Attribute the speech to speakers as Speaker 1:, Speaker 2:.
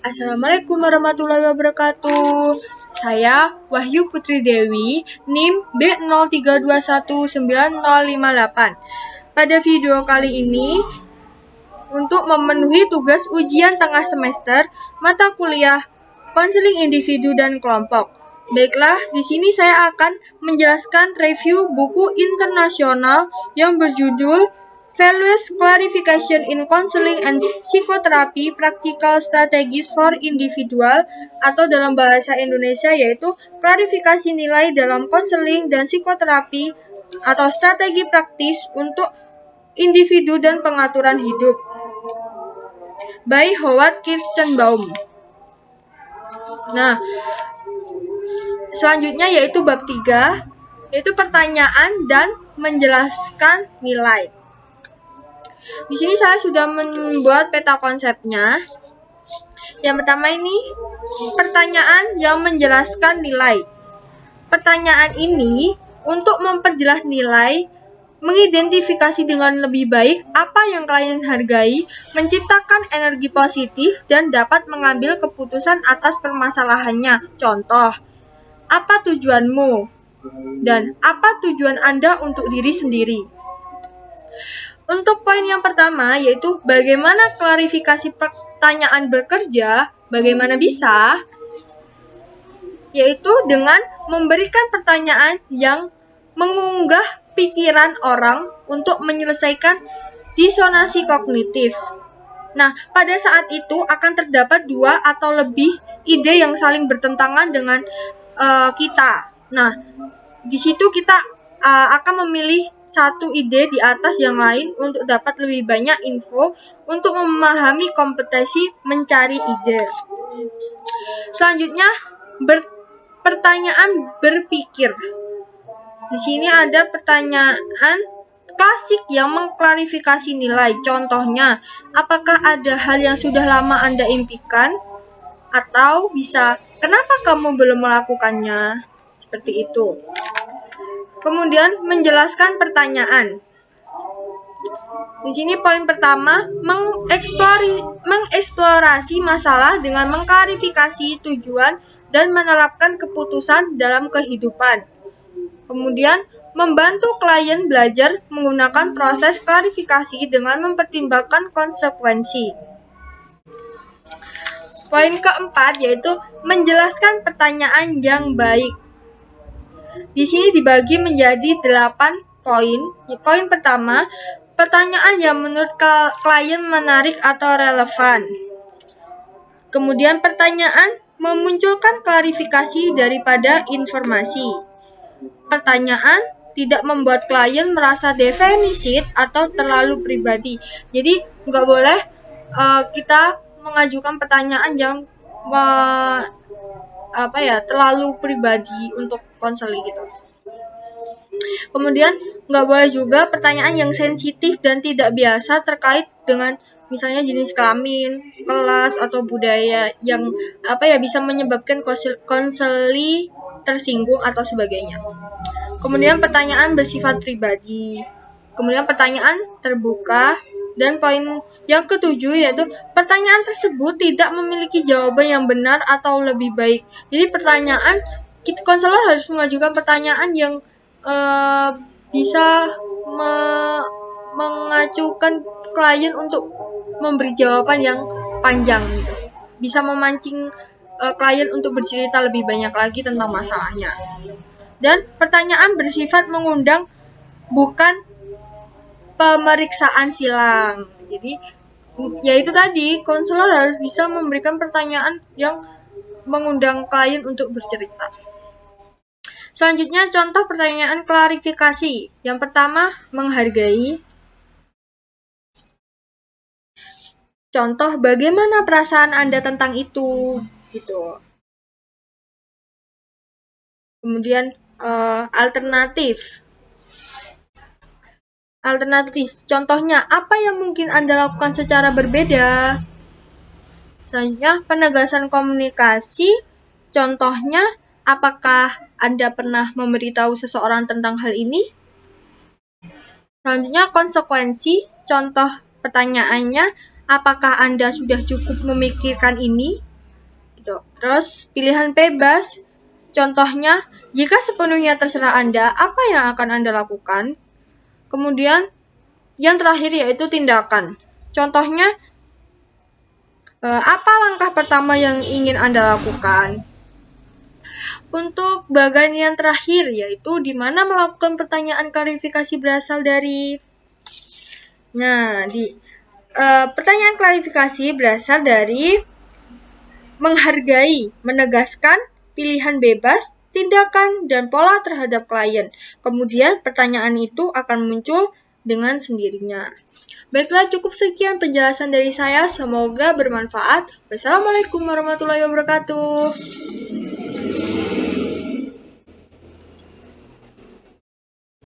Speaker 1: Assalamualaikum warahmatullahi wabarakatuh. Saya Wahyu Putri Dewi, NIM B03219058. Pada video kali ini, untuk memenuhi tugas ujian tengah semester mata kuliah konseling individu dan kelompok. Baiklah, di sini saya akan menjelaskan review buku internasional yang berjudul Values Clarification in Counseling and Psychotherapy Practical Strategies for Individual, atau dalam bahasa Indonesia yaitu klarifikasi nilai dalam konseling dan psikoterapi atau strategi praktis untuk individu dan pengaturan hidup, by Howard Kirstenbaum. Nah, selanjutnya yaitu bab 3, yaitu pertanyaan dan menjelaskan nilai. Di sini saya sudah membuat peta konsepnya. Yang pertama ini, pertanyaan yang menjelaskan nilai. Pertanyaan ini untuk memperjelas nilai, mengidentifikasi dengan lebih baik apa yang klien hargai, menciptakan energi positif, dan dapat mengambil keputusan atas permasalahannya. Contoh, apa tujuanmu? Dan apa tujuan Anda untuk diri sendiri? Untuk poin yang pertama, yaitu bagaimana klarifikasi pertanyaan bekerja, bagaimana bisa? Yaitu dengan memberikan pertanyaan yang mengunggah pikiran orang untuk menyelesaikan disonansi kognitif. Nah, pada saat itu akan terdapat 2 atau lebih ide yang saling bertentangan dengan kita. Nah, di situ kita akan memilih satu ide di atas yang lain untuk dapat lebih banyak info untuk memahami kompetensi mencari ide. Selanjutnya, pertanyaan berpikir. Di sini ada pertanyaan klasik yang mengklarifikasi nilai. Contohnya, apakah ada hal yang sudah lama Anda impikan? Atau bisa, kenapa kamu belum melakukannya? Seperti itu. Kemudian menjelaskan pertanyaan. Di sini poin pertama, mengeksplorasi masalah dengan mengklarifikasi tujuan dan menerapkan keputusan dalam kehidupan. Kemudian membantu klien belajar menggunakan proses klarifikasi dengan mempertimbangkan konsekuensi. Poin keempat yaitu menjelaskan pertanyaan yang baik. Di sini dibagi menjadi 8 poin. Poin pertama, pertanyaan yang menurut klien menarik atau relevan. Kemudian pertanyaan memunculkan klarifikasi daripada informasi. Pertanyaan tidak membuat klien merasa defensif atau terlalu pribadi. Jadi nggak boleh kita mengajukan pertanyaan yang terlalu pribadi untuk konseling gitu. Kemudian nggak boleh juga pertanyaan yang sensitif dan tidak biasa terkait dengan misalnya jenis kelamin, kelas atau budaya yang bisa menyebabkan konseli tersinggung atau sebagainya. Kemudian pertanyaan bersifat pribadi. Kemudian pertanyaan terbuka. Dan poin yang ketujuh yaitu pertanyaan tersebut tidak memiliki jawaban yang benar atau lebih baik. Jadi pertanyaan, konselor harus mengajukan pertanyaan yang bisa mengacukan klien untuk memberi jawaban yang panjang gitu. Bisa memancing klien untuk bercerita lebih banyak lagi tentang masalahnya. Dan pertanyaan bersifat mengundang, bukan pemeriksaan silang. Jadi, yaitu tadi, konselor harus bisa memberikan pertanyaan yang mengundang klien untuk bercerita. Selanjutnya, contoh pertanyaan klarifikasi. Yang pertama, menghargai. Contoh, bagaimana perasaan Anda tentang itu? Gitu. Kemudian, alternatif. Contohnya, apa yang mungkin Anda lakukan secara berbeda? Selanjutnya, penegasan komunikasi. Contohnya, apakah Anda pernah memberitahu seseorang tentang hal ini? Selanjutnya, konsekuensi. Contoh pertanyaannya, Apakah Anda sudah cukup memikirkan ini? Gitu. Terus pilihan bebas, contohnya, jika sepenuhnya terserah Anda, apa yang akan Anda lakukan? Kemudian, yang terakhir yaitu tindakan. Contohnya, apa langkah pertama yang ingin Anda lakukan? Untuk bagian yang terakhir, yaitu di mana melakukan pertanyaan klarifikasi berasal dari. Nah, pertanyaan klarifikasi berasal dari menghargai, menegaskan, pilihan bebas, tindakan, dan pola terhadap klien. Kemudian pertanyaan itu akan muncul dengan sendirinya. Baiklah, cukup sekian penjelasan dari saya. Semoga bermanfaat. Wassalamualaikum warahmatullahi wabarakatuh.